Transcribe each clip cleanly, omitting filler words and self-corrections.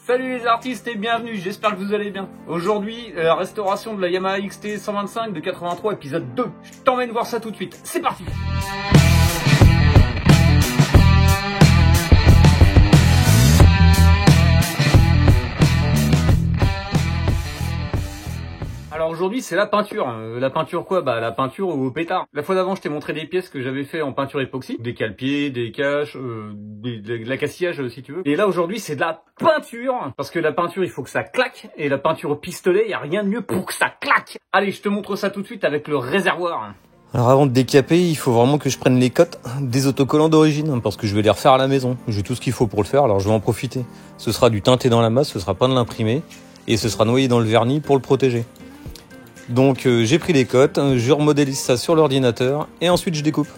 Salut les artistes et bienvenue, j'espère que vous allez bien. Aujourd'hui, la restauration de la Yamaha XT 125 de 83 épisode 2. Je t'emmène voir ça tout de suite, c'est parti. Alors aujourd'hui c'est la peinture. La peinture quoi? Bah la peinture au pétard. La fois d'avant je t'ai montré des pièces que j'avais fait en peinture époxy, des cale-pieds, des caches, de l'accastillage si tu veux. Et là aujourd'hui c'est de la peinture, parce que la peinture il faut que ça claque, et la peinture au pistolet y a rien de mieux pour que ça claque. Allez je te montre ça tout de suite avec le réservoir. Alors avant de décaper, il faut vraiment que je prenne les cotes des autocollants d'origine, parce que je vais les refaire à la maison. J'ai tout ce qu'il faut pour le faire, alors je vais en profiter. Ce sera du teinté dans la masse, ce sera pas de l'imprimé, et ce sera noyé dans le vernis pour le protéger. Donc j'ai pris les cotes, je remodélise ça sur l'ordinateur et ensuite je découpe.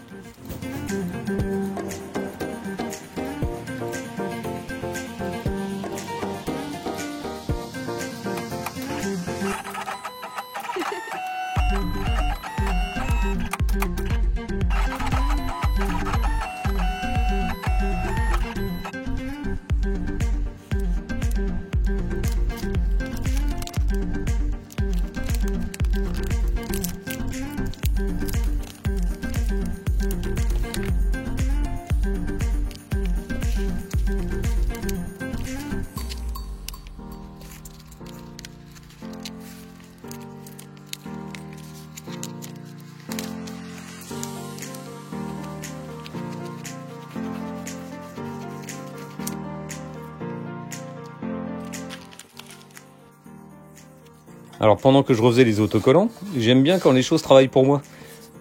Alors pendant que je refaisais les autocollants, j'aime bien quand les choses travaillent pour moi.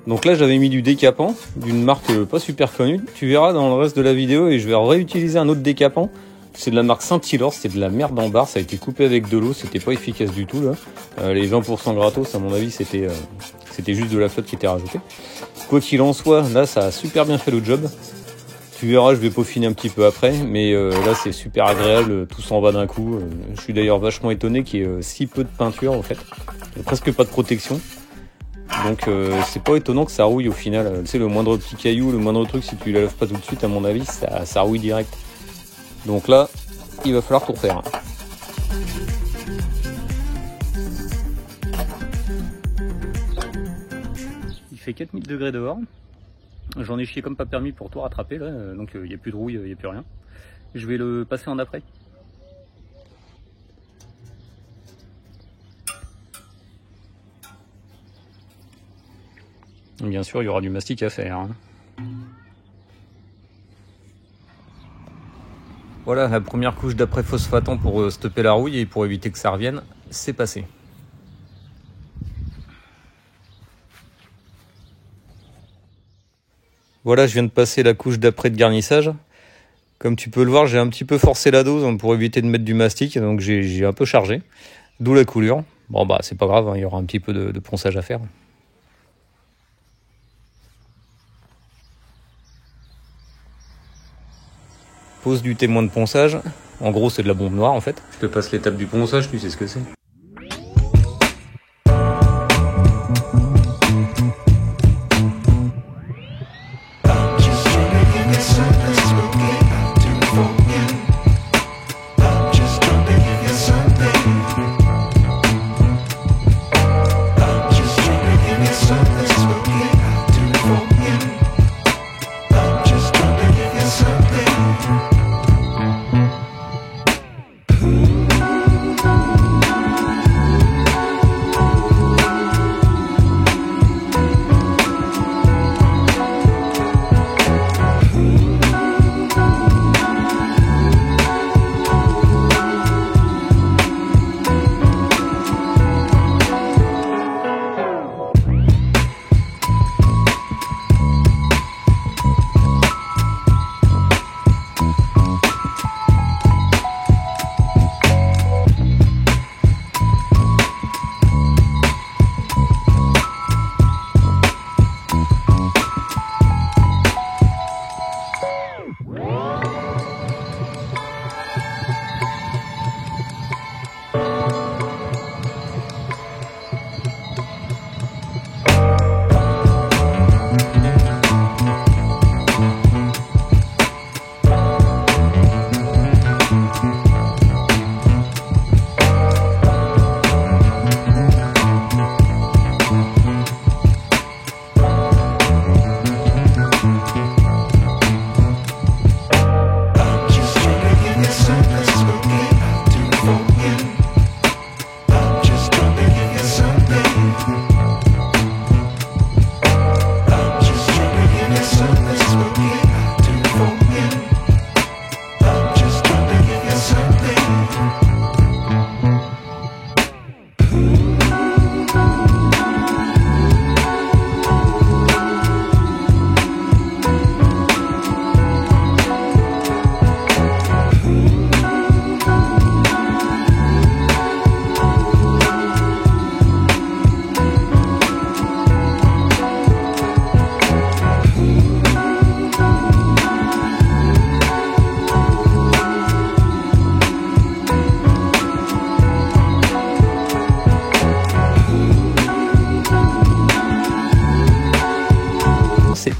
Donc là j'avais mis du décapant, d'une marque pas super connue. Tu verras dans le reste de la vidéo et je vais réutiliser un autre décapant. C'est de la marque Saint-Hilor, c'est de la merde en barre, ça a été coupé avec de l'eau, c'était pas efficace du tout là. Les 20% gratos à mon avis c'était juste de la flotte qui était rajoutée. Quoi qu'il en soit, là ça a super bien fait le job. Tu verras, je vais peaufiner un petit peu après, mais là c'est super agréable, tout s'en va d'un coup. Je suis d'ailleurs vachement étonné qu'il y ait si peu de peinture en fait, il y a presque pas de protection. Donc c'est pas étonnant que ça rouille au final. Tu sais, le moindre petit caillou, le moindre truc, si tu la lèves pas tout de suite, à mon avis, ça rouille direct. Donc là, il va falloir tout refaire. Il fait 4000 degrés dehors. J'en ai chié comme pas permis pour tout rattraper là, donc il n'y a plus de rouille, il n'y a plus rien. Je vais le passer en après. Bien sûr, il y aura du mastic à faire. Hein. Voilà, la première couche d'après phosphatant pour stopper la rouille et pour éviter que ça revienne, c'est passé. Voilà, je viens de passer la couche d'après de garnissage. Comme tu peux le voir, j'ai un petit peu forcé la dose pour éviter de mettre du mastic, donc j'ai un peu chargé. D'où la coulure. Bon bah c'est pas grave, hein, il y aura un petit peu de ponçage à faire. Pose du témoin de ponçage. En gros c'est de la bombe noire en fait. Je te passe l'étape du ponçage, tu sais ce que c'est.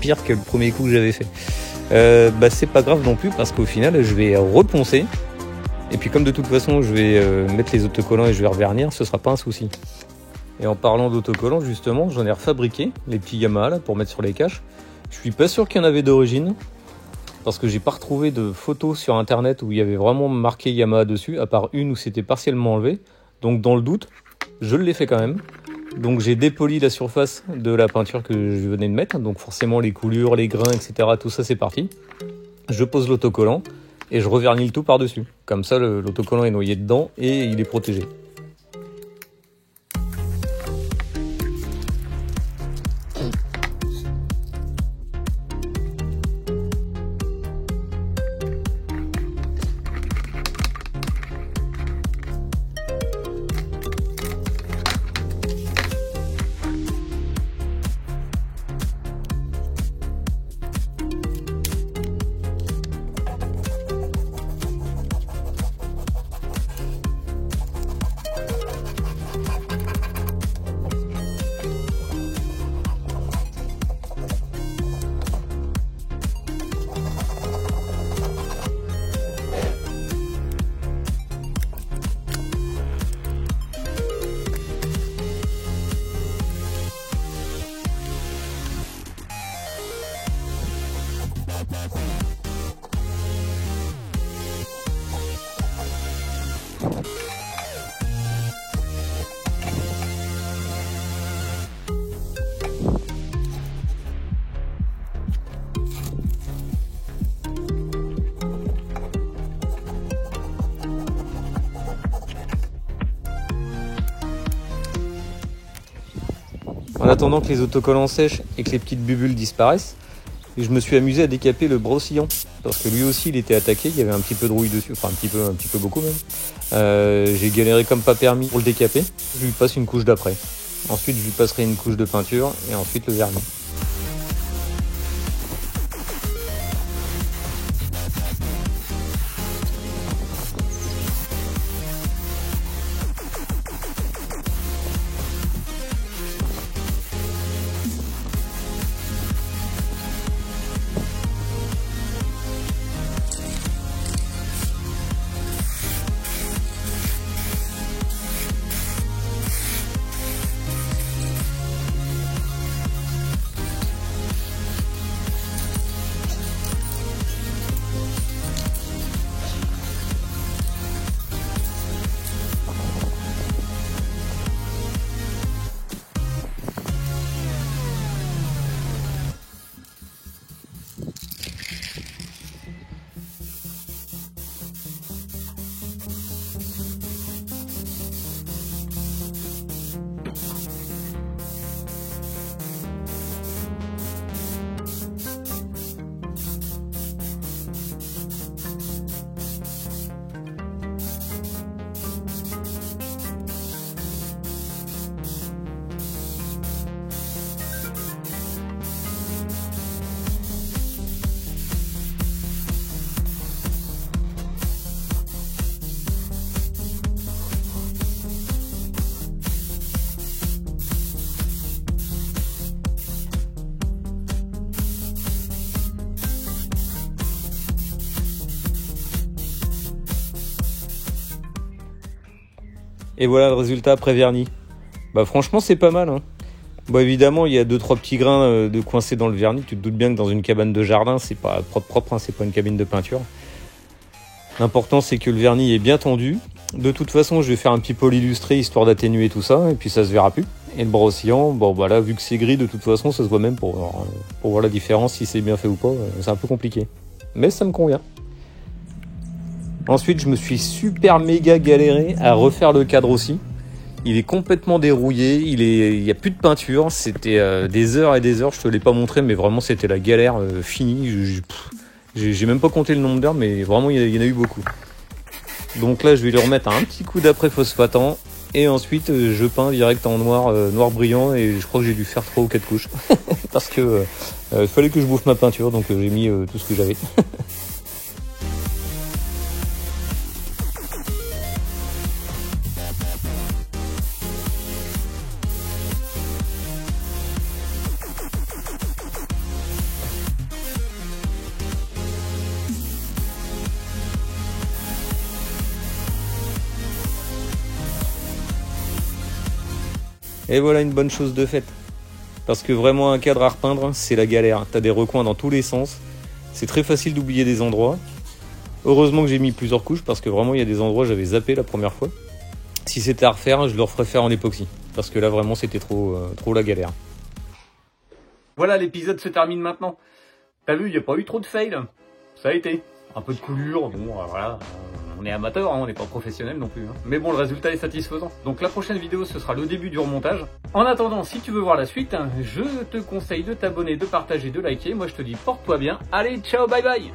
pire que le premier coup que j'avais fait. Bah c'est pas grave non plus parce qu'au final je vais reponcer. Et puis comme de toute façon je vais mettre les autocollants et je vais revernir, ce sera pas un souci. Et en parlant d'autocollants justement, j'en ai refabriqué, les petits Yamaha là, pour mettre sur les caches. Je suis pas sûr qu'il y en avait d'origine, parce que j'ai pas retrouvé de photos sur internet où il y avait vraiment marqué Yamaha dessus, à part une où c'était partiellement enlevé. Donc dans le doute, je l'ai fait quand même. Donc j'ai dépoli la surface de la peinture que je venais de mettre, donc forcément les coulures, les grains, etc. Tout ça c'est parti. Je pose l'autocollant et je revernis le tout par-dessus. Comme ça l'autocollant est noyé dedans et il est protégé. En attendant que les autocollants sèchent et que les petites bulles disparaissent, je me suis amusé à décaper le brossillon. Parce que lui aussi il était attaqué, il y avait un petit peu de rouille dessus, enfin un petit peu beaucoup même. J'ai galéré comme pas permis pour le décaper. Je lui passe une couche d'après. Ensuite je lui passerai une couche de peinture et ensuite le vernis. Et voilà le résultat après vernis. Bah franchement c'est pas mal hein. Bon évidemment il y a 2-3 petits grains de coincés dans le vernis. Tu te doutes bien que dans une cabane de jardin c'est pas propre hein, c'est pas une cabine de peinture. L'important c'est que le vernis est bien tendu. De toute façon je vais faire un petit pôle illustré histoire d'atténuer tout ça et puis ça se verra plus. Et le brossillon, bon bah là vu que c'est gris de toute façon ça se voit même pour voir la différence si c'est bien fait ou pas. C'est un peu compliqué. Mais ça me convient. Ensuite, je me suis super méga galéré à refaire le cadre aussi. Il est complètement dérouillé, il y a plus de peinture. C'était des heures et des heures, je te l'ai pas montré, mais vraiment c'était la galère finie. J'ai même pas compté le nombre d'heures, mais vraiment il y en a eu beaucoup. Donc là, je vais lui remettre un petit coup d'après phosphatant. Et ensuite, je peins direct en noir, noir brillant. Et je crois que j'ai dû faire 3 ou 4 couches. Parce que il fallait que je bouffe ma peinture, donc j'ai mis tout ce que j'avais. Et voilà une bonne chose de faite. Parce que vraiment un cadre à repeindre, c'est la galère. T'as des recoins dans tous les sens. C'est très facile d'oublier des endroits. Heureusement que j'ai mis plusieurs couches parce que vraiment il y a des endroits j'avais zappé la première fois. Si c'était à refaire, je le referais faire en époxy. Parce que là vraiment c'était trop la galère. Voilà, l'épisode se termine maintenant. T'as vu, il n'y a pas eu trop de fails. Ça a été. Un peu de coulure, bon voilà. On est amateur, hein, on n'est pas professionnel non plus. Hein. Mais bon, le résultat est satisfaisant. Donc la prochaine vidéo, ce sera le début du remontage. En attendant, si tu veux voir la suite, hein, je te conseille de t'abonner, de partager, de liker. Moi je te dis porte-toi bien. Allez, ciao, bye bye.